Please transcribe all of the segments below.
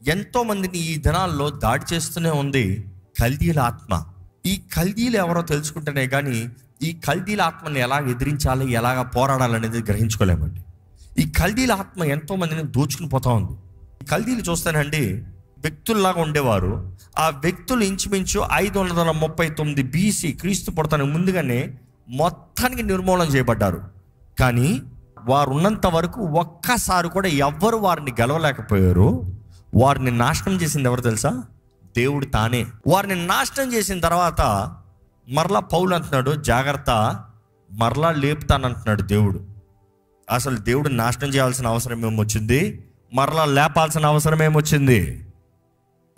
ఎంతో మందిని ఈ దినాల్లో దాడి చేస్తూనే ఉంది కల్దీల ఆత్మ. ఈ కల్దీలు ఎవరో తెలుసుకుంటేనే కానీ ఈ కల్దీల ఆత్మని ఎలా ఎదిరించాలి, ఎలాగ పోరాడాలనేది గ్రహించుకోలేమండి. ఈ కల్దీల ఆత్మ ఎంతో మందిని దోచుకుని పోతా ఉంది. కల్దీలు చూస్తానండి వ్యక్తుల్లాగా ఉండేవారు. ఆ వ్యక్తులు ఇంచుమించు 539 BC క్రీస్తు పుడతానికి ముందుగానే మొత్తానికి నిర్మూలన చేయబడ్డారు. కానీ వారు ఉన్నంత వరకు ఒక్కసారి కూడా ఎవ్వరు వారిని గెలవలేకపోయారు. వారిని నాశనం చేసింది ఎవరు తెలుసా? దేవుడు తానే. వారిని నాశనం చేసిన తర్వాత మరలా పౌలు అంటున్నాడు, జాగ్రత్త, మరలా లేపుతానంటున్నాడు దేవుడు. అసలు దేవుడు నాశనం చేయాల్సిన అవసరం ఏమొచ్చింది? మరలా లేపాల్సిన అవసరం ఏమొచ్చింది?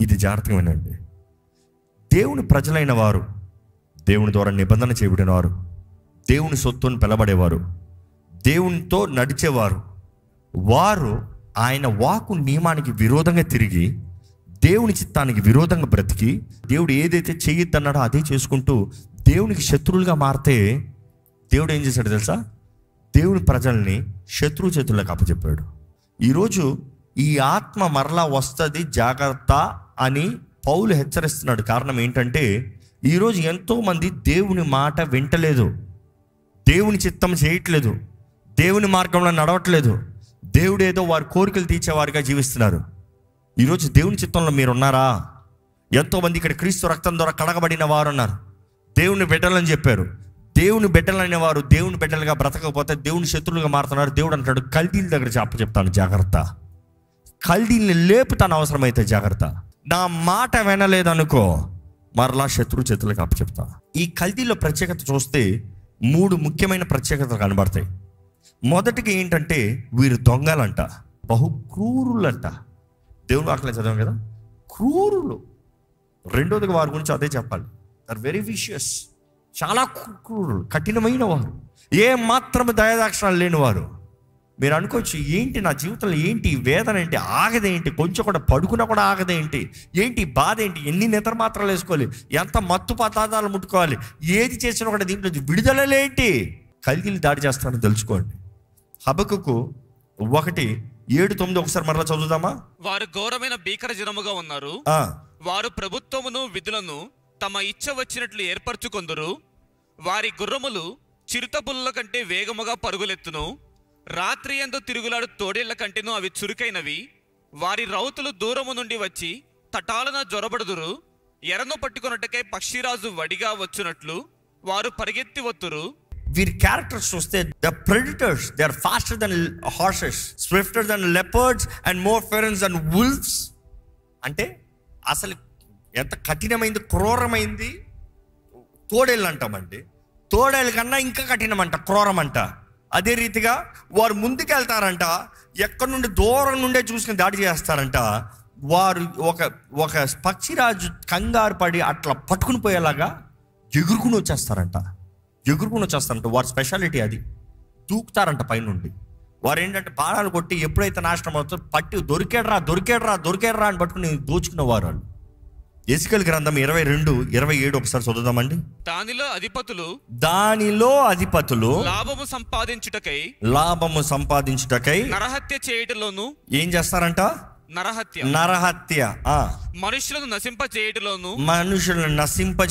ఇది జాగ్రత్తగా వినండి. దేవుని ప్రజలైన వారు, దేవుని ద్వారా నిబంధన చేయబడిన వారు, దేవుని సొత్తుని పిలబడేవారు, దేవునితో నడిచేవారు, వారు ఆయన వాక్కు నియమానికి విరోధంగా తిరిగి దేవుని చిత్తానికి విరోధంగా బ్రతికి దేవుడు ఏదైతే చేయొద్దన్నాడో అదే చేసుకుంటూ దేవునికి శత్రువులుగా మారితే దేవుడు ఏం చేశాడు తెలుసా? దేవుని ప్రజల్ని శత్రువు చేతుల్లోకి అప్పచెప్పాడు. ఈరోజు ఈ ఆత్మ మరలా వస్తుంది, జాగ్రత్త అని పౌలు హెచ్చరిస్తున్నాడు. కారణం ఏంటంటే ఈరోజు ఎంతోమంది దేవుని మాట వింటలేదు, దేవుని చిత్తం చేయట్లేదు, దేవుని మార్గంలో నడవట్లేదు. దేవుడు ఏదో వారి కోరికలు తీర్చేవారిగా జీవిస్తున్నారు. ఈరోజు దేవుని చిత్తంలో మీరు ఉన్నారా? ఎంతోమంది ఇక్కడ క్రీస్తు రక్తం ద్వారా కడగబడిన వారు ఉన్నారు, దేవుని బిడ్డలని చెప్పారు. దేవుని బిడ్డలైన వారు దేవుని బిడ్డలుగా బ్రతకపోతే దేవుని శత్రువులుగా మారుతున్నారు. దేవుడు అంటాడు, కల్దీల దగ్గర చెప్తాను జాగ్రత్త, కల్దీల్ని లేపుతాను అవసరమైతే జాగ్రత్త. నా మాట వినలేదనుకో మరలా శత్రువు చేతులకు అప్పచెప్తా. ఈ కల్దీలో ప్రత్యేకత చూస్తే 3 ముఖ్యమైన ప్రత్యేకతలు కనబడతాయి. మొదటిగా ఏంటంటే వీరు దొంగలంట, బహు క్రూరులంట. దేవుని వాక్యం చదివాం కదా, క్రూరులు. రెండోదిగా వారి గురించి అదే చెప్పాలి, ఆర్ వెరీ విషియస్, చాలా క్రూరులు, కఠినమైన వారు, ఏ మాత్రం దయాదాక్షణాలు లేని వారు. మీరు అనుకోవచ్చు, ఏంటి నా జీవితంలో ఏంటి వేదన, ఏంటి ఆగదేంటి, కొంచెం కూడా పడుకున్నా కూడా ఆగదేంటి, ఏంటి బాధ ఏంటి, ఎన్ని నిద్ర మాత్రాలు వేసుకోవాలి, ఎంత మత్తు పదార్థాలు ముట్టుకోవాలి, ఏది చేసినా కూడా దీంట్లో విడుదలలేంటి? కల్దీలు దాడి చేస్తారని తెలుసుకోండి. హబక్కుకు 1:7-9 ఒకసారి మరలా చదువుదామా? వారు ఘోరమైన భీకర జనముగా ఉన్నారు, వారు ప్రభుత్వమును విధులను తమ ఇచ్చ వచ్చినట్లు ఏర్పరచుకొందురు. వారి గుర్రములు చిరుతపుల్ల కంటే వేగముగా పరుగులెత్తును, రాత్రి యందు తిరుగులాడు తోడేళ్ల కంటేను అవి చురుకైనవి. వారి రౌతులు దూరము నుండి వచ్చి తటాలన జొరబడుదురు. ఎరను పట్టుకొనుటకై పక్షిరాజు వడిగా వచ్చునట్లు వారు పరిగెత్తి వత్తురు. వీరి క్యారెక్టర్స్ చూస్తే the predators, they are faster than horses, swifter than leopards and more fierce than wolves. అంటే అసలు ఎంత కఠినమైంది, క్రూరమైంది తోడేళ్ళు అంటామండి. తోడేళ్ళ కన్నా ఇంకా కఠినమంట, క్రూరమంట. అదే రీతిగా వారు ముందుకు వెళ్తారంట, ఎక్కడి నుండి దూరం నుండే చూసుకుని దాడి చేస్తారంట. వారు ఒక పక్షిరాజు కంగారు పడి అట్లా పట్టుకుని పోయేలాగా ఎగురుకుని వచ్చేస్తారంట. వారి స్పెషాలిటీ అది. దూకుతారంట పైనుండి. వారు ఏంటంటే బాణాలు కొట్టి ఎప్పుడైతే నాశనం అవుతుందో పట్టి దొరికేడ్రా అని పట్టుకుని దోచుకునేవారు వాళ్ళు. ఎస్కేల్ గ్రంథం 22:27 ఒకసారి చదువుదామండి. దానిలో అధిపతులు లాభము సంపాదించుటకై నరహత్య చేయటలోను ఏం చేస్తారంట? నరహత్య, మనుషులను నశింప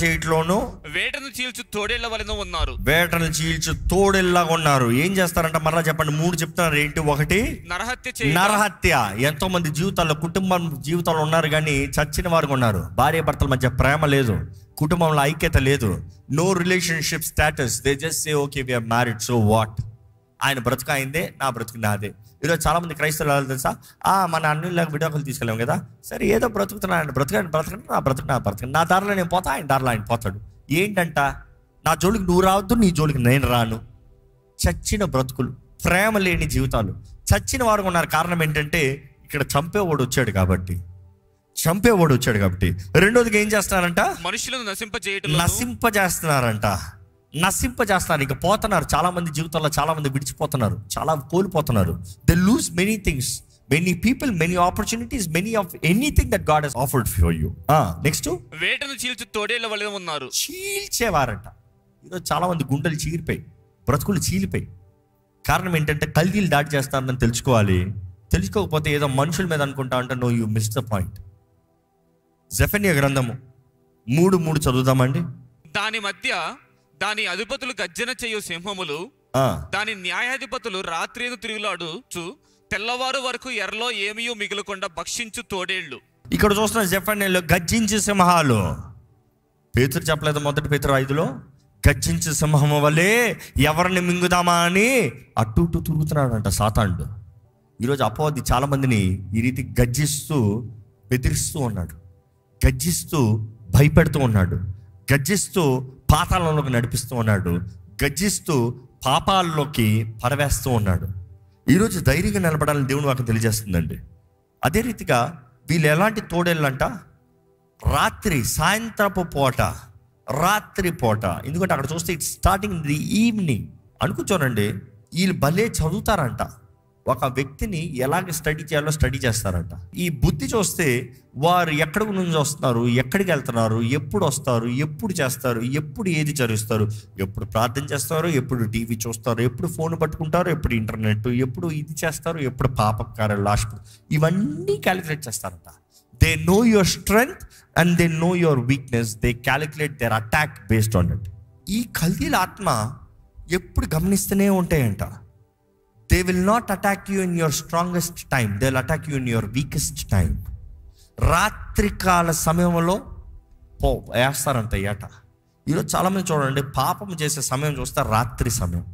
చేయటలోను వేటను చీల్చు తోడేళ్ల వలన ఉన్నారు. తోడేళ్ళగా ఉన్నారు. ఏం చేస్తారంట? మరలా చెప్పండి. 3 చెప్తున్నారు. ఏంటి? 1 నరహత్య. ఎంతో మంది జీవితాల్లో, కుటుంబం జీవితాల్లో ఉన్నారు కానీ చచ్చిన వారు ఉన్నారు. భార్య భర్తల మధ్య ప్రేమ లేదు, కుటుంబంలో ఐక్యత లేదు, no relationship status. They just say okay we are married, so what, ఆయన బ్రతుకు అయిందే, నా బ్రతుకు నాదే. ఈరోజు చాలా మంది క్రైస్తవులు తెలుసా, మన అన్నిలాగా విడాకులు తీసుకెళ్ళాము కదా, సరే ఏదో బ్రతుకుతున్నాను, బ్రతకండి, నా దారిలో నేను పోతా, ఆయన దారిలో ఆయన పోతాడు. ఏంటంట? నా జోలికి నువ్వు రావద్దు, నీ జోలికి నేను రాను. చచ్చిన బ్రతుకులు, ప్రేమ లేని జీవితాలు, చచ్చిన వారు ఉన్నారు. కారణం ఏంటంటే ఇక్కడ చంపేవాడు వచ్చాడు కాబట్టి. రెండోదిగా ఏం చేస్తున్నారంట? మనుషులను నశింపజేస్తున్నారు. ఇంకా పోతున్నారు. చాలా మంది జీవితంలో చాలా మంది విడిచిపోతున్నారు, చాలా కోల్పోతున్నారు. They lose many things, many people, many opportunities, many of anything that God has offered for you. Next, వేటను చీల్చు తోడేళ్ల వలె ఉన్నారు. చీల్చేవారంట. ఈరోజు చాలా మంది గుండెలు చీలిపోయి, బ్రతుకులు చీలిపోయి. కారణం ఏంటంటే కల్దీలు దాడి చేస్తారని తెలుసుకోవాలి. తెలుసుకోకపోతే ఏదో మనుషుల మీద అనుకుంటా అంటే no, you miss the point. జెఫన్యా గ్రంథము 3:3 చదువుదామండి. దాని మధ్య దాని అధిపతులు గర్జన చేయు సింహములు, దాని న్యాయాధిపతులు రాత్రి తిరుగులాడుచు తెల్లవారు వరకు ఎర్రలో ఏమీ మిగులకుండా భక్షించు తోడేళ్లు. ఇక్కడ చూస్తున్న జెఫన్యాలో గర్జించే సింహాలు. పేతురు చెప్పలేదు మొదటి పేతురు 5లో, గర్జించే సింహము వలె ఎవరిని మింగుదామా అని అటు ఇటు తిరుగుతున్నాడంట సాతానుడు. ఈరోజు అపవాది చాలా మందిని ఈ రీతి గర్జిస్తూ బెదిరిస్తూ ఉన్నాడు, గర్జిస్తూ భయపెడుతూ ఉన్నాడు, గర్జిస్తూ పాతాళంలోకి నడిపిస్తూ ఉన్నాడు, గర్జిస్తూ పాపాల్లోకి పరవేస్తూ ఉన్నాడు. ఈరోజు ధైర్యంగా నిలబడాలని దేవుని వాక్యం తెలియజేస్తుందండి. అదే రీతిగా వీళ్ళు ఎలాంటి తోడేళ్ళంట, సాయంత్రపు రాత్రి పూట. ఎందుకంటే అక్కడ చూస్తే ఇట్స్ స్టార్టింగ్ ది ఈవినింగ్ అనుకుంటానండి. వీళ్ళు భలే చదువుతారంట, ఒక వ్యక్తిని ఎలాగ స్టడీ చేయాలో స్టడీ చేస్తారంట. ఈ బుద్ధి చూస్తే వారు ఎక్కడి నుంచి వస్తున్నారు, ఎక్కడికి వెళ్తున్నారు, ఎప్పుడు వస్తారు, ఎప్పుడు చేస్తారు, ఎప్పుడు ఏది చదివిస్తారు, ఎప్పుడు ప్రార్థన చేస్తారు, ఎప్పుడు టీవీ చూస్తారు, ఎప్పుడు ఫోన్ పట్టుకుంటారు, ఎప్పుడు ఇంటర్నెట్, ఎప్పుడు ఇది చేస్తారు, ఎప్పుడు పాపకార్యాలు లాస్ట్, ఇవన్నీ క్యాలిక్యులేట్ చేస్తారంట. They know your strength and they know your weakness. They calculate their attack based on it. ఈ కల్దీల ఆత్మ ఎప్పుడు గమనిస్తూనే ఉంటాయంట. They will not attack you in your strongest time. They will attack you in your weakest time. రాత్రికాల సమయంలో వేస్తారంట ఏట. ఈరోజు చాలామంది చూడండి, పాపం చేసే సమయం చూస్తే రాత్రి సమయం,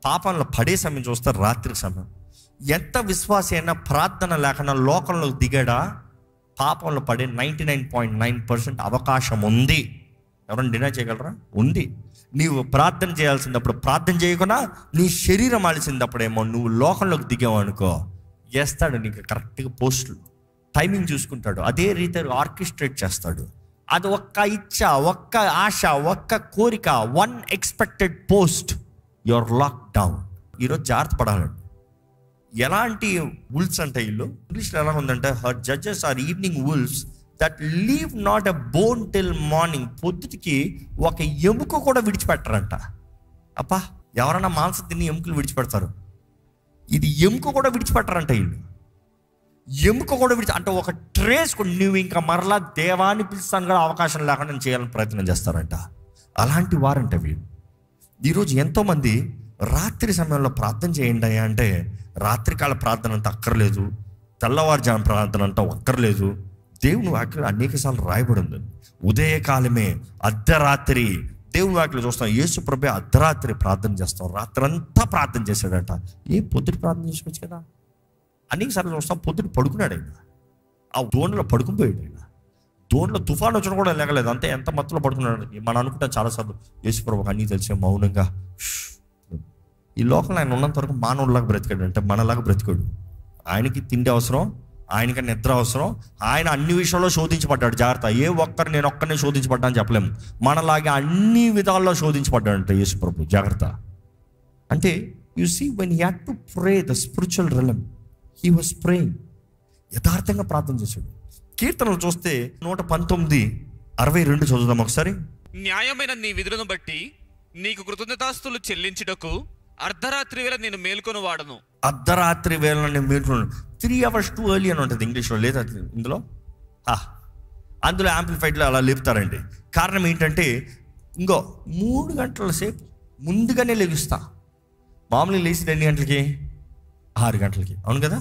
పాపంలో పడే సమయం చూస్తే రాత్రి సమయం. ఎంత విశ్వాసి అయినా ప్రార్థన లేకుండా లోకంలోకి దిగాడా పాపంలో పడే 99.9% అవకాశం ఉంది. ఎవరైనా డినై చేయగలరా? ఉంది. నీవు ప్రార్థన చేయాల్సినప్పుడు ప్రార్థన చేయకుండా నీ శరీరం ఆల్సిందప్పుడేమో నువ్వు లోకంలోకి దిగావు అనుకో, చేస్తాడు నీకు కరెక్ట్గా పోస్టులు, టైమింగ్ చూసుకుంటాడు, అదే రీతి ఆర్కెస్ట్రేట్ చేస్తాడు. అది ఒక్క ఇచ్చ, ఒక్క ఆశ, ఒక్క కోరిక, one expected post, your lockdown. ఈరోజు జాగ్రత్త పడాలండి. ఎలాంటి వుల్స్ అంటే వీళ్ళు, ఇంగ్లీష్లో ఎలా ఉందంటే her judges are evening wolves that leave not a bone till morning. పొద్దుటికి ఒక ఎముక కూడా విడిచిపెట్టరంట. అప్పా, ఎవరైనా మాంసం తిని ఎముకలు విడిచిపెడతారు, ఇది ఎముక కూడా విడిచిపెట్టరంట వీళ్ళు. ఎముక కూడా అంటే ఒక ట్రేస్ కూడా నువ్వు ఇంకా మరలా దేవాన్ని పిలుస్తాను కూడా అవకాశం లేకుండా చేయాలని ప్రయత్నం చేస్తారంట. అలాంటి వారంట వీళ్ళు. ఈరోజు ఎంతోమంది రాత్రి సమయంలో ప్రార్థన చేయండి అంటే రాత్రికాల ప్రార్థన అంతా అక్కర్లేదు, తెల్లవారుజాము ప్రార్థన అంతా అక్కర్లేదు. దేవుని వాక్యం అనేక సార్లు రాయబడి ఉంది. ఉదయకాలమే, అర్ధరాత్రి, దేవుని వాక్యం చూస్తాం. యేసు ప్రభువే అర్ధరాత్రి ప్రార్థన చేస్తాం, రాత్రంతా ప్రార్థన చేశాడట. పొద్దుట ప్రార్థన చేసుకోవచ్చు కదా. అనేక సార్లు చూస్తాం పొద్దుట పడుకున్నాడు ఆయన, ఆ దోణిలో పడుకుని పోయాడు ఆయన. దోణిలో తుఫాను వచ్చిన కూడా లేగలేదు, అంతే. ఎంత మత్తులో పడుకున్నాడు. మనం అనుకుంటాం చాలాసార్లు యేసు ప్రభువుకి అన్నీ తెలిసే మౌనంగా. ఈ లోకంలో ఆయన ఉన్నంత వరకు మానవుడిలాగా బ్రతికాడు, అంటే మనలాగా బ్రతికాడు. ఆయనకి తిండి అవసరం, ఆయనకి నిద్ర అవసరం, ఆయన అన్ని విషయాల్లో శోధించబడ్డాడు. జాగ్రత్త, నేను ఒక్కరినే శోధించబడ్డా అని చెప్పలేము. మనలాగే అన్ని విధాల్లో శోధించబడ్డాడంట యేసు ప్రభు. జాగ్రత్త. అంటే you see when he had to pray the spiritual realm, he was praying. యథార్థంగా ప్రార్థన చేశాడు. కీర్తనలు చూస్తే 119:62 చదువుదాం ఒకసారి. న్యాయమైన నీ విధులను బట్టి నీకు కృతజ్ఞతాస్తులు చెల్లించుటకు అర్ధరాత్రి వేళ నేను మేల్కొని వాడను. అర్ధరాత్రి వేళ నేను మేల్కొని, 3 hours too early అని ఉంటుంది ఇంగ్లీష్లో, లేదా ఇందులో అందులో యాంప్లిఫైడ్లో అలా లేపుతారండి. కారణం ఏంటంటే ఇంకో 3 గంటల సేపు ముందుగానే లెగుస్తా. మామూలుగా లేచి ఎన్ని గంటలకి? 6 గంటలకి, అవును కదా.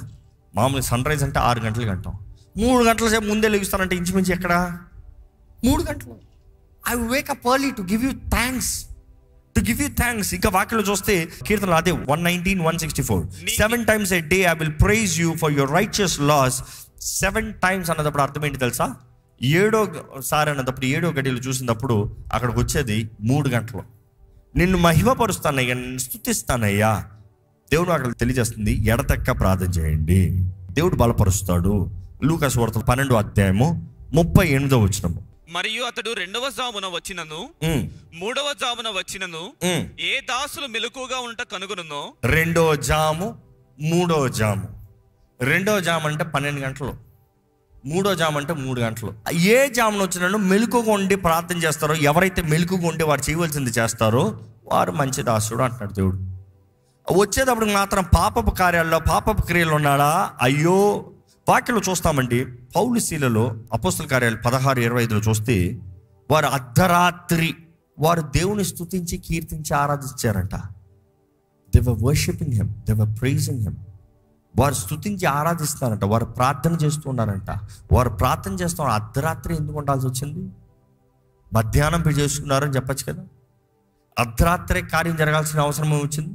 మామూలుగా సన్ రైజ్ అంటే 6 గంటలకి అంటాం. 3 గంటల సేపు ముందే లెగుస్తానంటే ఇంచుమించి ఎక్కడ 3 గంటలు. I Wake up early to give you thanks, to give you thanks. ఇంకా వాక్యంలో చూస్తే కీర్తనలు అదే 119:164, 7 times a day I will praise you for your righteous laws. 7 times అన్నప్పుడు అర్థం ఏంటి తెలుసా? 7వ అన్నప్పుడు 7వ గడియలు చూసినప్పుడు అక్కడికి వచ్చేది 3 గంటలు. నిన్ను మహిమపరుస్తానయ్యా, నిన్ను స్తుతిస్తానయ్యా. దేవుడు అక్కడ తెలియజేస్తుంది, ఎడతెక్క ప్రార్థన చేయండి, దేవుడు బలపరుస్తాడు. లూకా సువార్త 12:38 మరియు అతడు 2వ జామున వచ్చినను 3వ జామున వచ్చినను ఏ దాసులు మెలకుగా ఉంట కనుగొనునో. 2వ జాము 3వ జాము. 2వ జాము అంటే 12 గంటలు, 3వ జాము అంటే 3 గంటలు. ఏ జామున వచ్చినను మెలకుగా ఉండి ప్రార్థన చేస్తారో, ఎవరైతే మెలకుగా ఉండి వారు చేయవలసింది చేస్తారో వారు మంచి దాసుడు అంటున్నాడు దేవుడు. వచ్చేటప్పుడు మాత్రం పాపపు కార్యాల్లో పాపపు క్రియలు ఉన్నాడా? అయ్యో, వాక్యంలో చూస్తామండి. పౌలు శీలలో అపోస్తల కార్యాలు 16:25 చూస్తే వారు అర్ధరాత్రి వారు దేవుని స్తుతించి కీర్తించి ఆరాధించారంట. They were worshiping him, they were praising him. వారు స్తుతించి ఆరాధిస్తారంట, వారు ప్రార్థన చేస్తున్నారంట. వారు ప్రార్థన చేస్తున్నారు. అర్ధరాత్రి ఎందుకు ఉండాల్సి వచ్చింది? మధ్యాహ్నం చేసుకున్నారని చెప్పచ్చు కదా. అర్ధరాత్రి కార్యం జరగాల్సిన అవసరం వచ్చింది.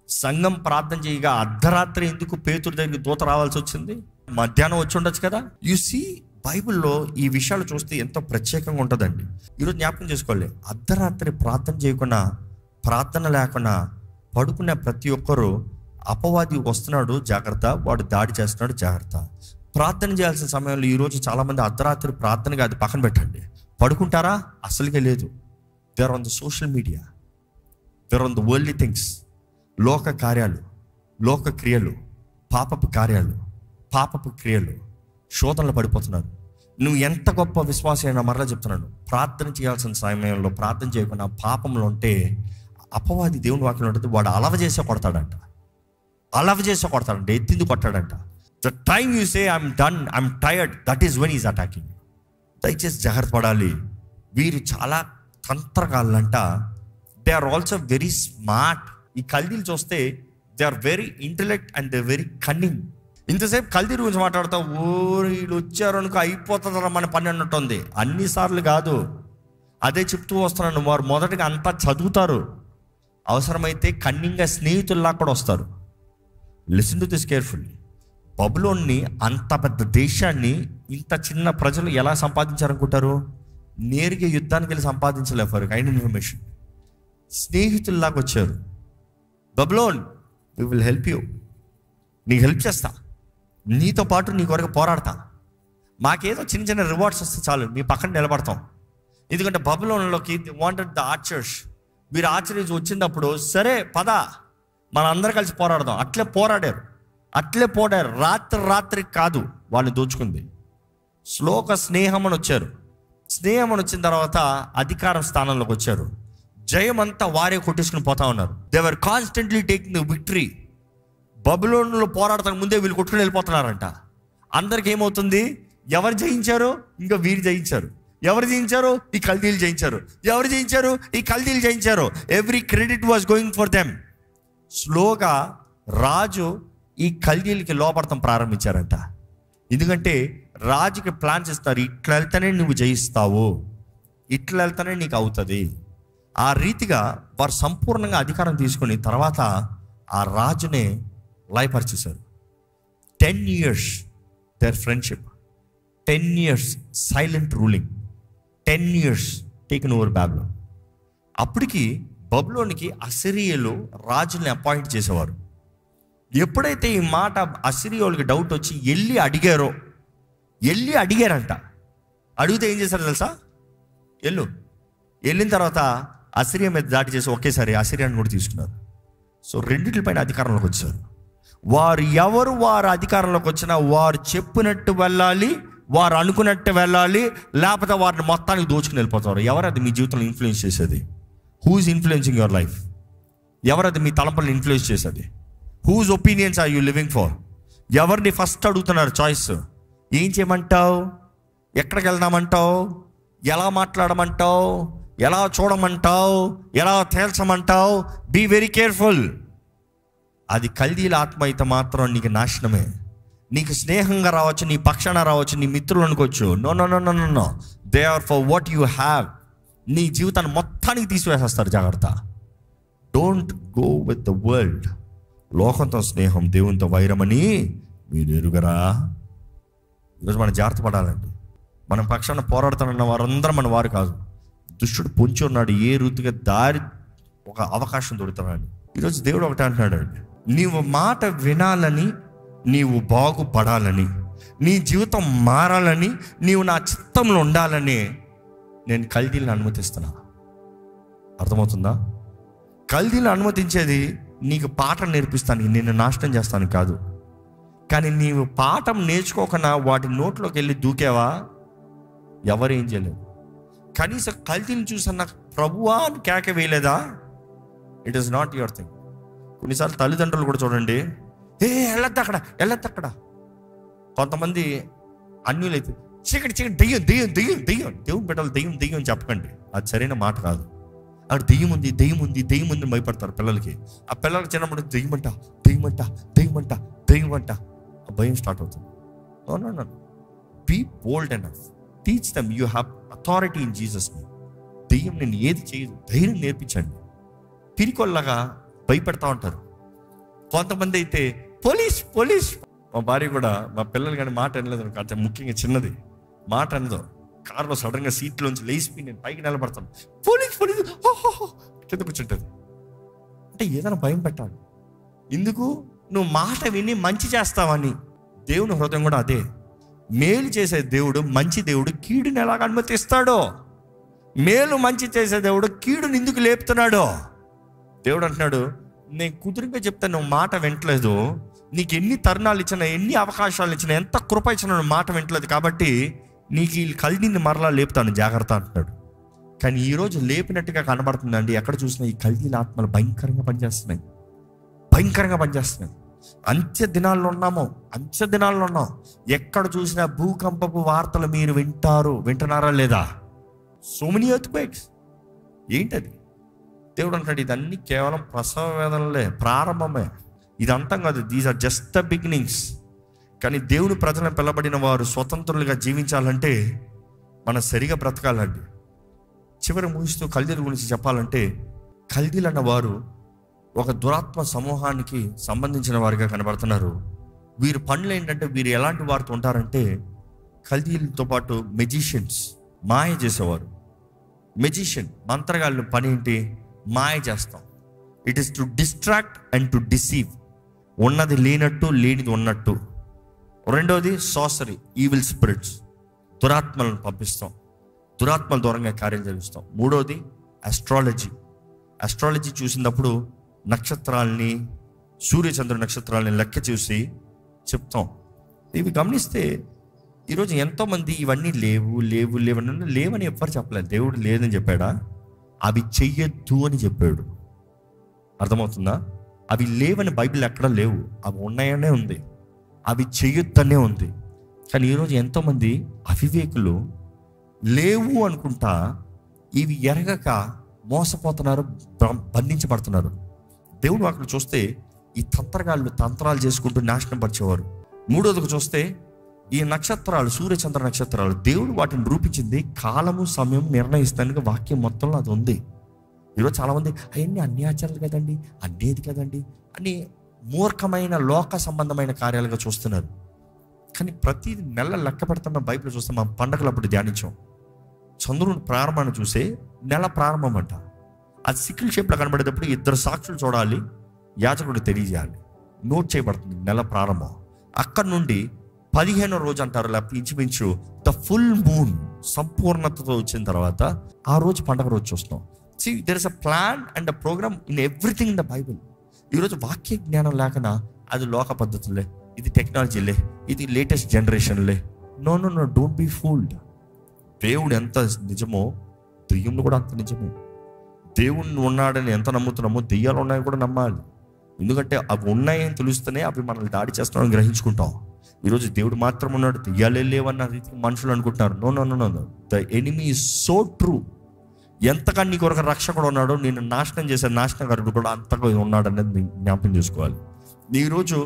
సంఘం ప్రార్థన చేయగా అర్ధరాత్రి ఎందుకు పేతురు దగ్గరికి దూత రావాల్సి వచ్చింది? మధ్యాహ్నం వచ్చి ఉండొచ్చు కదా. యు సీ, బైబిల్లో ఈ విషయాలు చూస్తే ఎంతో ప్రత్యేకంగా ఉంటుందండి. ఈరోజు జ్ఞాపకం చేసుకోవాలి, అర్ధరాత్రి ప్రార్థన చేయకుండా, ప్రార్థన లేకుండా పడుకునే ప్రతి ఒక్కరూ అపవాది వస్తున్నాడు జాగ్రత్త, వాడు దాడి చేస్తున్నాడు జాగ్రత్త. ప్రార్థన చేయాల్సిన సమయంలో ఈరోజు చాలామంది అర్ధరాత్రి ప్రార్థనగా అది పక్కన పెట్టండి, పడుకుంటారా? అసలుకే లేదు. They are on the social media, they are on the worldly things. లోక కార్యాలు, లోక క్రియలు, పాపపు కార్యాలు, పాపపు క్రియలు, శోధనలు పడిపోతున్నారు. నువ్వు ఎంత గొప్ప విశ్వాసం అయినా మరలా చెప్తున్నాను, ప్రార్థన చేయాల్సిన సమయంలో ప్రార్థన చేయకుండా పాపంలో ఉంటే అపవాది దేవుని వాక్యం ఉంటుంది, వాడు అలవ చేసే కొడతాడంట. అలవ చేసే కొడతాడంట, ఎత్తింది కొట్టాడంట. The time you say I'm done, I'm tired, that is when is attacking. దయచేసి జాగ్రత్త పడాలి. వీరు చాలా తంత్రగాళ్ళంట. They are also very smart. ఈ కల్దీలు చూస్తే they are very intellect and they very cunning. ఇంతసేపు కల్దీ గురించి మాట్లాడుతూ వీళ్ళు వచ్చారు అనుకో అయిపోతుందా మన పని అన్నట్టుంది. అన్నిసార్లు కాదు, అదే చెప్తూ వస్తున్నాను. వారు మొదటగా అంతా చదువుతారు, అవసరమైతే కన్నింగ్గా స్నేహితుల్లా కూడా వస్తారు. Listen to this carefully. బబులోన్ని, అంత పెద్ద దేశాన్ని ఇంత చిన్న ప్రజలు ఎలా సంపాదించారనుకుంటారు? నేరుగా యుద్ధానికి వెళ్ళి సంపాదించలేరు. Kind information. స్నేహితుల్లాగా వచ్చారు. Babylon, we will help you, నీకు హెల్ప్ చేస్తా, నీతో పాటు నీ కొరకు పోరాడతా, మాకేదో చిన్న చిన్న రివార్డ్స్ వస్తే చాలు, మీ పక్కన నిలబడతాం. ఎందుకంటే బబులోన్లోకి వాంటెడ్ ద ఆర్చర్స్. వీరు ఆర్చరీస్ వచ్చినప్పుడు సరే పద మన అందరం కలిసి పోరాడదాం. అట్లే పోరాడారు. రాత్రి కాదు వాళ్ళని దోచుకుంది. శ్లోక స్నేహం అని వచ్చారు. స్నేహం అని వచ్చిన తర్వాత అధికారం స్థానంలోకి వచ్చారు. జయం అంతా వారే కొట్టేసుకుని పోతా ఉన్నారు. They were constantly taking the victory. బబులోన్లో పోరాడతానికి ముందే వీళ్ళు కొట్టుకుని వెళ్ళిపోతున్నారంట. అందరికి ఏమవుతుంది? ఎవరు జయించారు? ఇంకా వీరు జయించారు. ఎవరు జయించారు? ఈ కల్దీలు జయించారు. ఎవరు జయించారు? ఈ కల్దీలు జయించారు. Every credit was going for them. స్లోగా రాజు ఈ కల్దీలకి లోపడతాం ప్రారంభించారంట. ఎందుకంటే రాజుకి ప్లాన్స్ ఇస్తారు, ఇట్లా వెళ్తానే నువ్వు జయిస్తావు, ఇట్లా వెళ్తానే నీకు అవుతుంది. ఆ రీతిగా వారు సంపూర్ణంగా అధికారం తీసుకుని తర్వాత ఆ రాజునే లయపరిచేశారు. 10 years their friendship, 10 years silent ruling, 10 years taken over Babylon. అప్పటికి బబులోనికి అసిరియలు రాజుల్ని అపాయింట్ చేసేవారు. ఎప్పుడైతే ఈ మాట అసిరియోళ్ళకి డౌట్ వచ్చి వెళ్ళి అడిగారంట. అడిగితే ఏం చేశారు తెలుసా? వెళ్ళిన తర్వాత అసిరియా మీద దాడి చేసి ఒకేసారి అసిరియాని కూడా తీసుకున్నారు. సో రెండింటిపైన అధికారంలోకి వచ్చారు. వారు అధికారంలోకి వచ్చినా వారు చెప్పినట్టు వెళ్ళాలి, వారు అనుకున్నట్టు వెళ్ళాలి, లేకపోతే వారిని మొత్తానికి దోచుకుని వెళ్ళిపోతారు. ఎవరది మీ జీవితంలో ఇన్ఫ్లుయెన్స్ చేసేది? Whose influencing your life? ఎవరది మీ తలంపులను ఇన్ఫ్లుయెన్స్ చేసేది? Whose opinions are you living for? ఎవరిని ఫస్ట్ అడుగుతున్నారు చాయిస్? ఏం చేయమంటావు? ఎక్కడికి వెళ్దామంటావు? ఎలా మాట్లాడమంటావు? ఎలా చూడమంటావు? ఎలా తేల్చమంటావు? Be very careful. అది కల్దీల ఆత్మ అయితే మాత్రం నీకు నాశనమే. నీకు స్నేహంగా రావచ్చు, నీ పక్షాన రావచ్చు, నీ మిత్రులు అనుకోవచ్చు. No. They are for what you have. నీ జీవితాన్ని మొత్తానికి తీసివేసేస్తారు. జాగ్రత్త. Don't go with the world. లోకంతో స్నేహం, దేవునితో వైరమని మీరు ఎరుగరా? ఈరోజు మనం జాగ్రత్త పడాలండి. మనం పక్షాన పోరాడుతున్న వారందరం మన వారు కాదు. దుష్టుడు పొంచి ఉన్నాడు, ఏ రీతిగా ఒక అవకాశం దొరుకుతున్నాడు. ఈరోజు దేవుడు ఒకటి అంటున్నాడు, నీవు మాట వినాలని, నీవు బాగుపడాలని, నీ జీవితం మారాలని, నీవు నా చిత్తంలో ఉండాలని నేను కల్దీలను అనుమతిస్తున్నా. అర్థమవుతుందా? కల్దీలను అనుమతించేది నీకు పాఠం నేర్పిస్తాను, నిన్ను నాశనం చేస్తాను కాదు. కానీ నీవు పాఠం నేర్చుకోకుండా వాటి నోట్లోకి వెళ్ళి దూకేవా, ఎవరేం చేయలేదు. కనీసం కల్దీని చూసన్న ప్రభువా అని కేక వేయలేదా? It is not your thing. కొన్నిసార్లు తల్లిదండ్రులు కూడా చూడండి, వెళ్ళొద్దు అక్కడ. కొంతమంది అన్యులైతే చీకటి దెయ్యం దేవుని బిడ్డలు దెయ్యం అని చెప్పకండి, అది సరైన మాట కాదు. అక్కడ దెయ్యం ఉంది భయపడతారు పిల్లలకి. ఆ పిల్లలకి చిన్నప్పుడు దెయ్యమంట ఆ భయం స్టార్ట్ అవుతుంది. No, be bold enough, teach them you have authority in Jesus name. దెయ్యం నేను ఏది చేయదు, ధైర్యం నేర్పించండి. పిరికొల్లగా భయపెడతా ఉంటారు. కొంతమంది అయితే పోలీస్. మా భార్య కూడా, మా పిల్లలు కానీ మాట అనలేదు, అంటే ముఖ్యంగా చిన్నది మాట అనదు. కారులో సడన్గా సీట్లోంచి లేచిపోయి నేను పైకి నిలబడతాను, పోలీస్ కింద కూర్చుంటుంది. అంటే ఏదైనా భయం పెట్టాలి. ఎందుకు? నువ్వు మాట విని మంచి చేస్తావని. దేవుని హృదయం కూడా అదే. మేలు చేసే దేవుడు, మంచి దేవుడు కీడుని ఎలాగ అనుమతిస్తాడో, మేలు మంచి చేసే దేవుడు కీడుని ఎందుకు లేపుతున్నాడో. దేవుడు అంటున్నాడు, నేను కుదురుగా చెప్తాను, నువ్వు మాట వింటలేదు. నీకు ఎన్ని తరుణాలు ఇచ్చినా, ఎన్ని అవకాశాలు ఇచ్చినా, ఎంత కృప ఇచ్చినా నువ్వు మాట వింటలేదు. కాబట్టి నీకు ఈ కల్దీని మరలా లేపుతాను, జాగ్రత్త అంటున్నాడు. కానీ ఈరోజు లేపినట్టుగా కనబడుతుందండి. ఎక్కడ చూసినా ఈ కల్దీల ఆత్మలు భయంకరంగా పనిచేస్తున్నాయి. అంత్య దినాల్లో ఉన్నాం. ఎక్కడ చూసినా భూకంపపు వార్తలు మీరు వింటున్నారా లేదా? So many earthquakes. ఏంటది? దేవుడు అంటాడు, ఇదన్నీ కేవలం ప్రసవ వేదనలే, ప్రారంభమే, ఇది అంతం కాదు. These are just the beginnings. కానీ దేవుని ప్రజలను పిలబడిన వారు స్వతంత్రులుగా జీవించాలంటే మనం సరిగా బ్రతకాలండి. చివరి ముగిస్తూ కల్దీల గురించి చెప్పాలంటే, కల్దీలు అన్న వారు ఒక దురాత్మ సమూహానికి సంబంధించిన వారిగా కనబడుతున్నారు. వీరి పనులు ఏంటంటే, వీరు ఎలాంటి వారితో ఉంటారంటే, కల్దీలతో పాటు మెజిషియన్స్, మాయ చేసేవారు. మెజిషియన్, మంత్రగాళ్ళు పని ఏంటి? మాయ చేస్తాం. It is to distract and to deceive. ఉన్నది లేనట్టు, లేనిది ఉన్నట్టు. రెండవది సాసరీ, ఈవిల్ స్పిరిట్స్, దురాత్మలను పంపిస్తాం, దురాత్మల దూరంగా కార్యం జరిగిస్తాం. మూడవది అస్ట్రాలజీ చూసినప్పుడు నక్షత్రాలని, సూర్యచంద్ర నక్షత్రాలని లెక్క చూసి చెప్తాం. ఇవి గమనిస్తే ఈరోజు ఎంతోమంది ఇవన్నీ లేవని ఎవ్వరు చెప్పలేదు. దేవుడు లేదని చెప్పాడా? అవి చెయ్యొద్దు అని చెప్పాడు. అర్థమవుతుందా? అవి లేవని బైబిల్ ఎక్కడ లేవు, అవి ఉన్నాయనే ఉంది, అవి చెయ్యొద్దనే ఉంది. కానీ ఈరోజు ఎంతోమంది అవివేకులు లేవు అనుకుంటా ఇవి ఎరగక మోసపోతున్నారు, బంధించబడుతున్నారు. దేవుడు అక్కడ చూస్తే ఈ తంత్రాలు చేసుకుంటూ నాశనం పరిచేవారు. మూడోదికి చూస్తే ఈ నక్షత్రాలు, సూర్యచంద్ర నక్షత్రాలు, దేవుడు వాటిని రూపించింది కాలము సమయం నిర్ణయిస్తానికి వాక్యం మొత్తంలో అది ఉంది. ఈరోజు చాలామంది అవన్నీ అన్ని ఆచారాలు కదండి, అన్నేది కదండి అని మూర్ఖమైన లోక సంబంధమైన కార్యాలుగా చూస్తున్నారు. కానీ ప్రతి నెల లెక్క పెడుతున్న బైబిల్ చూస్తే మనం పండగలప్పుడు ధ్యానించాం. చంద్రుని ప్రారంభాన్ని చూసే నెల ప్రారంభం అంట. అది సికిల్ షేప్లో కనబడేటప్పుడు 2 సాక్షులు చూడాలి, యాజకుడు తెలియజేయాలి, నోట్ చేయబడుతుంది నెల ప్రారంభం. అక్కడ నుండి 15వ రోజు అంటారు, లేకపోతే ఇంచుమించు ద ఫుల్ మూన్ సంపూర్ణతతో వచ్చిన తర్వాత ఆ రోజు పండగ రోజు చూస్తాం. See, there is a plan and a program in everything in the Bible. ఈరోజు వాక్య జ్ఞానం లేకనా అది లోక పద్ధతులే, ఇది టెక్నాలజీలే, ఇది లేటెస్ట్ జనరేషన్లే. No, don't be fooled. దేవుడు ఎంత నిజమో దెయ్యంలో కూడా అంత నిజమే. దేవుణ్ణి ఉన్నాడని ఎంత నమ్ముతున్నామో దెయ్యాలు ఉన్నాయని కూడా నమ్మాలి. ఎందుకంటే అవి ఉన్నాయని తెలుస్తేనే అవి మనల్ని దాడి చేస్తున్నామని గ్రహించుకుంటాం. ఈరోజు దేవుడు మాత్రం ఉన్నాడు, దెయ్యాలే లేవన్న రీతికి మనుషులు అనుకుంటున్నారు. No, the enemy is so true. ఎంతగా నీ కొరకు రక్షకుడు ఉన్నాడో, నేను నాశనం చేసే నాశనకారుడు కూడా అంతగా ఉన్నాడు అనేది జ్ఞాపకం చేసుకోవాలి. ఈరోజు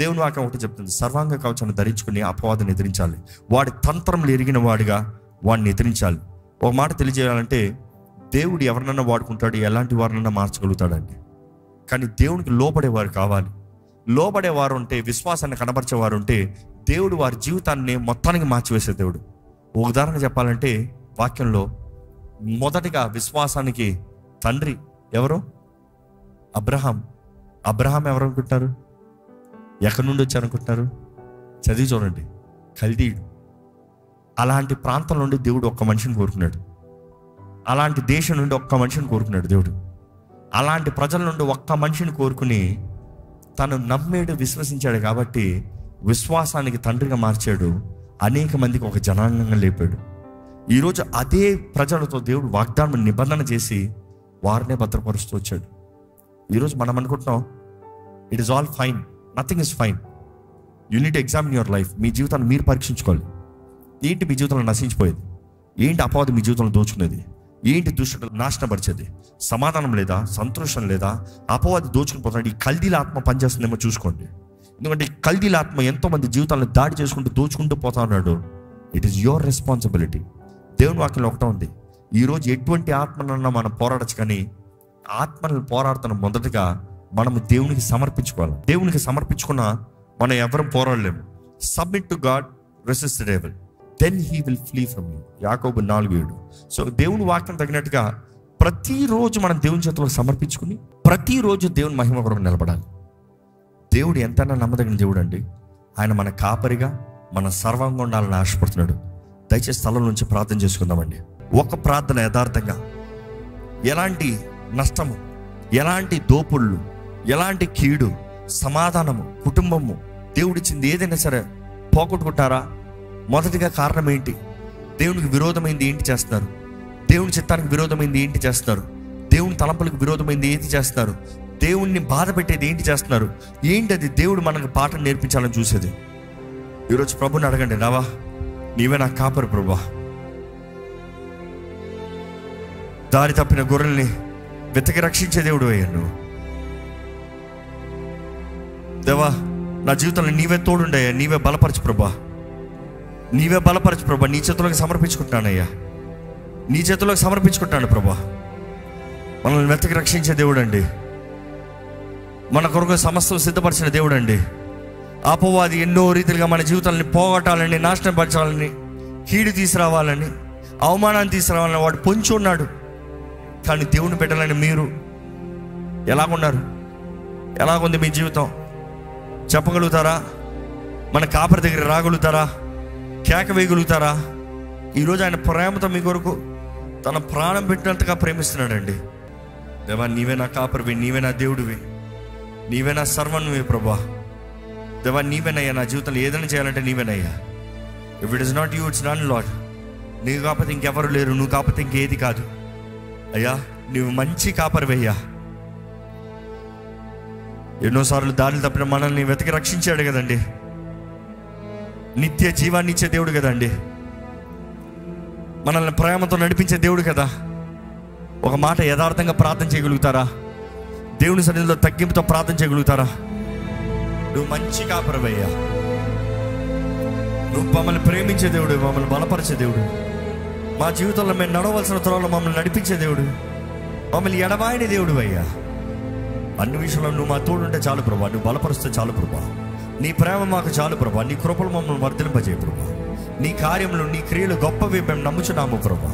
దేవుని వాక్యం ఒకటి చెప్తుంది, సర్వాంగ కవచాన్ని ధరించుకుని అపవాదాన్ని ఎదిరించాలి. వాడి తంత్రములు ఎరిగిన వాడిగా వాడిని ఎదిరించాలి. ఒక మాట తెలియజేయాలంటే, దేవుడు ఎవరినైనా వాడుకుంటాడు, ఎలాంటి వారినైనా మార్చగలుగుతాడండి. కానీ దేవునికి లోబడేవారు కావాలి. లోబడేవారు ఉంటే, విశ్వాసాన్ని కనబరిచేవారు ఉంటే, దేవుడు వారి జీవితాన్ని మొత్తానికి మార్చివేసే దేవుడు. ఒక ఉదాహరణ చెప్పాలంటే, వాక్యంలో మొదటిగా విశ్వాసానికి తండ్రి ఎవరు? అబ్రహాం ఎవరు అనుకుంటున్నారు? ఎక్కడి నుండి వచ్చారనుకుంటున్నారు? చదివి చూడండి, కల్దీయుడు. అలాంటి ప్రాంతం నుండి దేవుడు ఒక్క మనిషిని కోరుకున్నాడు. అలాంటి దేశం నుండి ఒక్క మనిషిని కోరుకున్నాడు దేవుడు. అలాంటి ప్రజల నుండి ఒక్క మనిషిని కోరుకుని తను నమ్మేడు, విశ్వసించాడు. కాబట్టి విశ్వాసానికి తండ్రిగా మార్చాడు, అనేక మందికి ఒక జనాంగంగా లేపాడు. ఈరోజు అదే ప్రజలతో దేవుడు వాగ్దానం, నిబంధన చేసి వారినే భద్రపరుస్తూ వచ్చాడు. ఈరోజు మనం అనుకుంటున్నాం it is all fine, nothing is fine. You need examine your life. మీ జీవితాన్ని మీరు పరీక్షించుకోవాలి. ఏంటి మీ జీవితంలో నశించిపోయేది? ఏంటి అపవాది మీ జీవితంలో దోచుకునేది? ఏంటి దుష్టుడు నాశనపరిచేది? సమాధానం లేదా? సంతోషం లేదా? అపవాది దోచుకుని పోతున్నాడు. ఈ కల్దీల ఆత్మ పనిచేస్తుందేమో చూసుకోండి. ఎందుకంటే ఈ కల్దీల ఆత్మ ఎంతో మంది జీవితాలను దాడి చేసుకుంటూ దోచుకుంటూ పోతా ఉన్నాడు. It is your responsibility. దేవుని వాక్యంలో ఒకటే ఉంది, ఈరోజు ఎటువంటి ఆత్మనన్నా మనం పోరాడచ్చు, కానీ ఆత్మలను పోరాడుతున్న మొదటగా మనము దేవునికి సమర్పించుకోవాలి. దేవునికి సమర్పించుకున్న మనం ఎవరం పోరాడలేము. Submit to God, resist the devil, then he will flee from you. యాకోబు 4:7. సో దేవుని వాక్యం తగినట్టుగా ప్రతిరోజు మనం దేవుని చేతులకు సమర్పించుకుని ప్రతిరోజు దేవుని మహిమ కొరకు నిలబడాలి. దేవుడు ఎంతైనా నమ్మదగిన దేవుడు అండి. ఆయన మన కాపరిగా మన సర్వంగా ఉండాలని ఆశపడుతున్నాడు. దయచేసి స్థలం నుంచి ప్రార్థన చేసుకుందామండి. ఒక ప్రార్థన యథార్థంగా, ఎలాంటి నష్టము, ఎలాంటి దోపుళ్ళు, ఎలాంటి కీడు, సమాధానము, కుటుంబము, దేవుడిచ్చింది ఏదైనా సరే పోగొట్టుకుంటారా? మొదటిగా కారణం ఏంటి? దేవునికి విరోధమైంది ఏంటి చేస్తున్నారు? దేవుని చిత్తానికి విరోధమైంది ఏంటి చేస్తున్నారు? దేవుని తలంపులకు విరోధమైంది ఏంటి చేస్తున్నారు? దేవుణ్ణి బాధ పెట్టేది ఏంటి చేస్తున్నారు? ఏంటి అది దేవుడు మనకు పాఠం నేర్పించాలని చూసేది? ఈరోజు ప్రభుని అడగండి, రావా నీవే నా కాపరి ప్రభా, దారి తప్పిన గొర్రెల్ని వెతకి రక్షించే దేవుడు అయ్యా నువ్వు. దేవా నా జీవితంలో నీవే తోడుండయ్యా, నీవే బలపరచు ప్రభా, నీవే బలపరచు ప్రభా. నీ చేతులకు సమర్పించుకుంటానయ్యా, నీ చేతులకు సమర్పించుకుంటాను ప్రభా. మనల్ని వెతకి రక్షించే దేవుడు అండి, మన కొరకు సమస్తం సిద్ధపరిచిన దేవుడు అండి. అపవాది ఎన్నో రీతిలుగా మన జీవితాలని పోగొట్టాలని, నాశనపరచాలని, కీడు తీసుకురావాలని, అవమానాన్ని తీసుకురావాలని వాడు పొంచి ఉన్నాడు. కానీ దేవుని పెట్టాలని మీరు ఎలాగున్నారు? ఎలాగుంది మీ జీవితం? చెప్పగలుగుతారా? మన కాపరి దగ్గర రాగలుగుతారా? కేక వేయగలుగుతారా? ఈరోజు ఆయన ప్రేమతో మీ కొరకు తన ప్రాణం పెట్టినంతగా ప్రేమిస్తున్నాడండి. దేవా నీవే నా కాపరివి, నీవే నా దేవుడివి, నీవే నా సర్వన్వి ప్రభా. దేవా నీవేనయ్యా, నా జీవితంలో ఏదైనా చేయాలంటే నీవేనయ్యా. If it is not you, it's none lord. నీవు కాకపోతే ఇంకెవరు లేరు, నువ్వు కాకపోతే ఇంకేది కాదు అయ్యా. నువ్వు మంచి కాపరివయ్యా. ఎన్నోసార్లు దాడులు తప్పిన మనల్ని వెతికి రక్షించాడు కదండి. నిత్య జీవాన్ని ఇచ్చే దేవుడు కదండి. మనల్ని ప్రేమతో నడిపించే దేవుడు కదా. ఒక మాట యథార్థంగా ప్రార్థన చేయగలుగుతారా? దేవుని సన్నిధిలో తగ్గింపుతో ప్రార్థన చేయగలుగుతారా? నువ్వు మంచి కాపరివయ్యా, నువ్వు మమ్మల్ని ప్రేమించే దేవుడు, మమ్మల్ని బలపరిచే దేవుడు, మా జీవితంలో మేము నడవలసిన త్రోవలో మమ్మల్ని నడిపించే దేవుడు, మమ్మల్ని ఎడబాయని దేవుడు అయ్యా. అన్ని విషయంలో నువ్వు మా తోడుంటే చాలు ప్రభా, నువ్వు బలపరుస్తే చాలు ప్రభా, నీ ప్రేమ మాకు చాలు ప్రభా, నీ కృపలు మమ్మల్ని వర్ధింపజేయ ప్రభా, నీ కార్యములు నీ క్రియలు గొప్పవి మేము నమ్ముచున్నాము ప్రభా.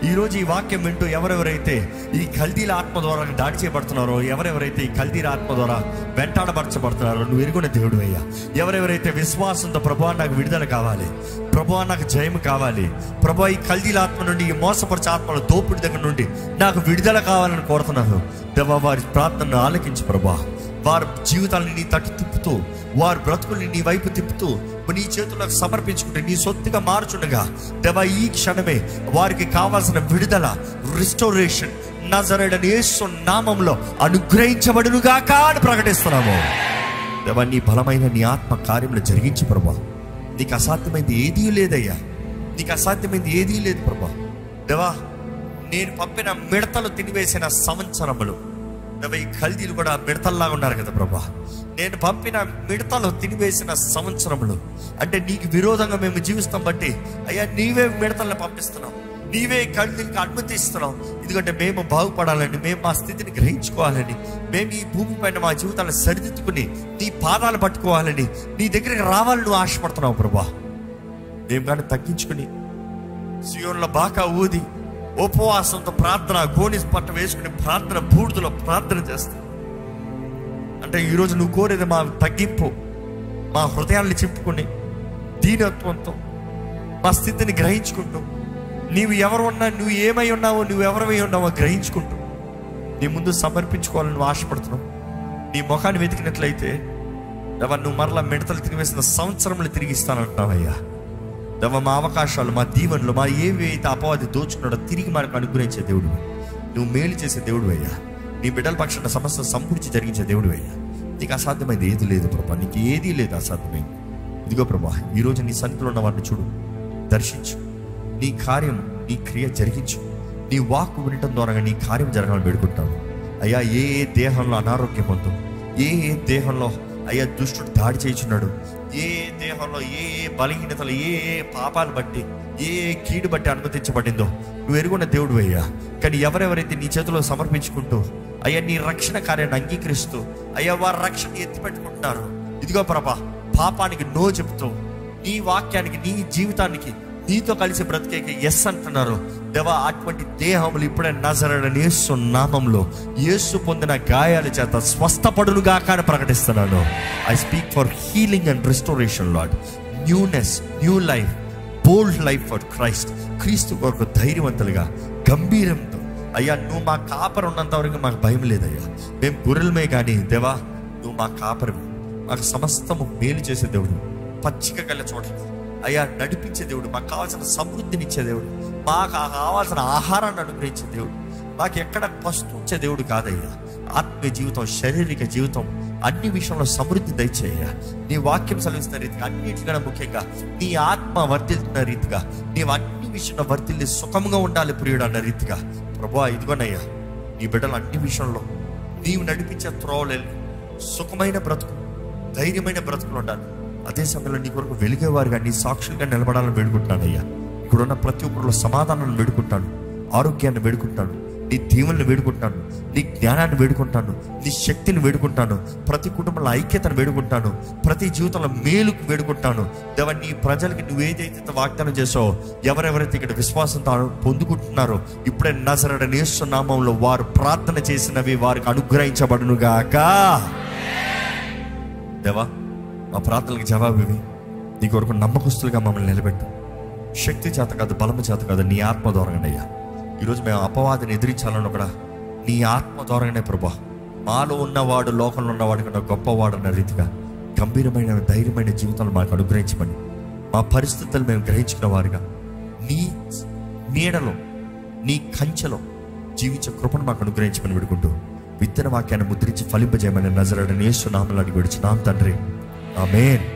ఈరోజు ఈ వాక్యం వింటూ ఎవరెవరైతే ఈ కల్దీల ఆత్మ ద్వారా దాడి చేయబడుతున్నారో, ఎవరెవరైతే ఈ కల్దీల ఆత్మ ద్వారా వెంటాడబరచబడుతున్నారో నువ్వు ఎరుగున దేవుడు అయ్యా. ఎవరెవరైతే విశ్వాసంతో ప్రభువా నాకు విడుదల కావాలి, ప్రభువా నాకు జయము కావాలి, ప్రభువా ఈ కల్దీల ఆత్మ నుండి, ఈ మోసపరిచే ఆత్మల దోపిడి దగ్గర నుండి నాకు విడుదల కావాలని కోరుతున్నాను దేవా. వారి ప్రార్థనను ఆలకించు ప్రభా. వారి జీవితాలని నీ తట్టు తిప్పుతూ, వారి బ్రతుకుల్ని నీ వైపు తిప్పుతూ నీ చేతులకు సమర్పించుకుంటే నీ సొత్తుగా మార్చుండగా దేవా ఈ క్షణమే వారికి కావాల్సిన విడుదల, రిస్టోరేషన్ నజరేయుడైన యేసు నామములో అనుగ్రహించబడునుగాక అని ప్రకటిస్తున్నాము. దేవా నీ బలమైన నీ ఆత్మ కార్యములు జరిగించు ప్రభా. నీకు అసాధ్యమైంది ఏదీ లేదయ్యా, నీకు అసాధ్యమైంది ఏదీ లేదు ప్రభా. దేవా నేను పంపిన మిడతలు తినివేసిన సంవత్సరములు, దేవా ఈ కల్దీలు కూడా మిడతల్లాగా ఉన్నారు కదా ప్రభా. నేను పంపిన మిడతలు తినివేసిన సంవత్సరములు అంటే నీకు విరోధంగా మేము జీవిస్తాం బట్టి అయ్యా నీవే మిడతల్ని పంపిస్తున్నాం, నీవే కల్దీలకు అనుమతిస్తున్నాం. ఎందుకంటే మేము బాగుపడాలని, మేము మా స్థితిని గ్రహించుకోవాలని, మేము ఈ భూమి పైన మా జీవితాలను సరిదిద్దుకుని నీ పాదాలు పట్టుకోవాలని, నీ దగ్గరికి రావాలని నువ్వు ఆశపడుతున్నావు ప్రభా. మేము కానీ తగ్గించుకుని సియోన్లో బాకా ఊది ఉపవాసంతో ప్రార్థన, గోని పట్ట వేసుకుని ప్రార్థన, బూడిదలో ప్రార్థన చేస్తాం అంటే ఈరోజు నువ్వు కోరేది మా తగ్గింపు, మా హృదయాల్ని చెప్పుకుని దీనత్వంతో మా స్థితిని గ్రహించుకుంటూ, నీవు ఎవరు ఉన్నా, నువ్వు ఏమై ఉన్నావో, నువ్వు ఎవరివై ఉన్నావో గ్రహించుకుంటూ నీ ముందు సమర్పించుకోవాలని నువ్వు ఆశపడుతున్నావు. నీ ముఖాన్ని వెతికినట్లయితే దేవా నువ్వు మరలా మిడతలు తిరిగివేసిన సంవత్సరంలో తిరిగి ఇస్తానంటున్నావయ్యా. దేవా మా అవకాశాలు, మా దీవెనలు, మా ఏవి అయితే అపవాది దోచుకున్నాడో తిరిగి మనకు అనుగ్రహించే దేవుడు, నువ్వు మేలు చేసే దేవుడు అయ్యా. నీ బిడ్డల పక్షాన సమస్య సంపూర్తి జరిగించే దేవుడు అయ్యా. నీకు అసాధ్యమైంది ఏది లేదు ప్రభా, నీకు ఏదీ లేదు అసాధ్యమైంది. ఇదిగో ప్రభా, ఈరోజు నీ సన్నిధిలో ఉన్న వారిని చూడు, దర్శించు, నీ కార్యం, నీ క్రియ జరిగించు. నీ వాక్కు వినటం ద్వారా నీ కార్యం జరగాలని వేడుకుంటాను అయ్యా. ఏ ఏ దేహంలో అనారోగ్యం ఉందో, ఏ ఏ దేహంలో అయ్యా దుష్టుడు దాడి చేయుచున్నాడు, ఏ ఏ దేహంలో ఏ ఏ బలహీనతలు, ఏ ఏ పాపాలు బట్టి, ఏ ఏ కీడు బట్టి అనుమతించబడిందో నువ్వు ఎరుగున్న దేవుడు అయ్యా. కానీ ఎవరెవరైతే నీ చేతిలో సమర్పించుకుంటూ అయ్యా నీ రక్షణ కార్యాన్ని అంగీకరిస్తూ అయ్యా వారి రక్షణ ఎత్తిపెట్టుకుంటున్నారు, ఇదిగో ప్రభా, పాపానికి నో చెప్తూ నీ వాక్యానికి, నీ జీవితానికి నీతో కలిసి బ్రతికేకి ఎస్ అంటున్నారు దేవా. అటువంటి దేహములు ఇప్పుడే నజరేయుడైన యేసు నామములో, యేసు పొందిన గాయాల చేత స్వస్థపడునుగా కానీ ప్రకటిస్తున్నాను. I speak for healing and restoration Lord, newness, new life, bold life for Christ. క్రీస్తు కొరకు ధైర్యవంతులుగా, గంభీరంతో అయ్యా, నువ్వు మా కాపరి ఉన్నంత వరకు మాకు భయం లేదయ్యా. మేము గొర్రెలమే కానీ దేవా, నువ్వు మా కాపరివి, మాకు సమస్తము మేలు చేసే దేవుడు, పచ్చిక గల చోట అయ్యా నడిపించే దేవుడు, మాకు కావాల్సిన సమృద్ధినిచ్చే దేవుడు, మాకు కావాల్సిన ఆహారాన్ని అనుగ్రహించే దేవుడు, మాకు ఎక్కడ పస్తు ఉంచే దేవుడు కాదయ్యా. ఆత్మీయ జీవితం, శారీరక జీవితం అన్ని విషయంలో సమృద్ధి దయచేయ. నీ వాక్యం సెలవిస్తున్న రీతిగా, అన్నిటికన్నా ముఖ్యంగా నీ ఆత్మ వర్ధిల్తున్న రీతిగా, నీవు అన్ని విషయంలో వర్ధిల్లి సుఖంగా ఉండాలి ప్రియుడు అన్న రీతిగా ప్రభువా, ఇదిగోనయ్యా నీ బిడ్డలు అన్ని విషయంలో నీవు నడిపించే త్రోవలెళ్ళి సుఖమైన బ్రతుకు, ధైర్యమైన బ్రతుకులు ఉండాలి. అదే సమయంలో నీ కొరకు వెలిగేవారుగా, నీ సాక్షులుగా నిలబడాలని వేడుకుంటున్నాను అయ్యా. ఇక్కడున్న ప్రతి ఒక్కరిలో సమాధానాన్ని వేడుకుంటాను, ఆరోగ్యాన్ని వేడుకుంటాను, నీ దీవులను వేడుకుంటాను, నీ జ్ఞానాన్ని వేడుకుంటాను, నీ శక్తిని వేడుకుంటాను, ప్రతి కుటుంబంలో ఐక్యతను వేడుకుంటాను, ప్రతి జీవితంలో మేలుకు వేడుకుంటాను. దేవా, నీ ప్రజలకి నువ్వు ఏదైతే వాగ్దానం చేసావో, ఎవరెవరైతే ఇక్కడ విశ్వాసంతో పొందుకుంటున్నారో ఇప్పుడే నజరేయుడైన యేసు నామములో వారు ప్రార్థన చేసినవి వారికి అనుగ్రహించబడునుగాక. దేవా, మా ప్రార్థనలకు జవాబు ఇవి. నీ కొరకు నమ్మకస్తులుగా మమ్మల్ని నిలబెట్టు. శక్తి చేత కాదు, బలము చేత కాదు, నీ ఆత్మ ద్వారానే. ఈరోజు మేము అపవాదిని ఎదిరించాలని కూడా నీ ఆత్మ ద్వారానే ప్రభా. మాలో ఉన్నవాడు లోకంలో ఉన్నవాడి కన్నా గొప్పవాడు అన్న రీతిగా గంభీరమైన, ధైర్యమైన జీవితాలు మాకు అనుగ్రహించమని, మా పరిస్థితులు మేము గ్రహించుకున్న వారుగా నీ నీడలో, నీ కంచెలో జీవించే కృపను మాకు అనుగ్రహించమని విడుకుంటూ విత్తన వాక్యాన్ని ముద్రించి ఫలింపజేయమని నజరేయుడైన యేసు నామములో అడిగి విడుచున్నాం తండ్రి, ఆమేన్.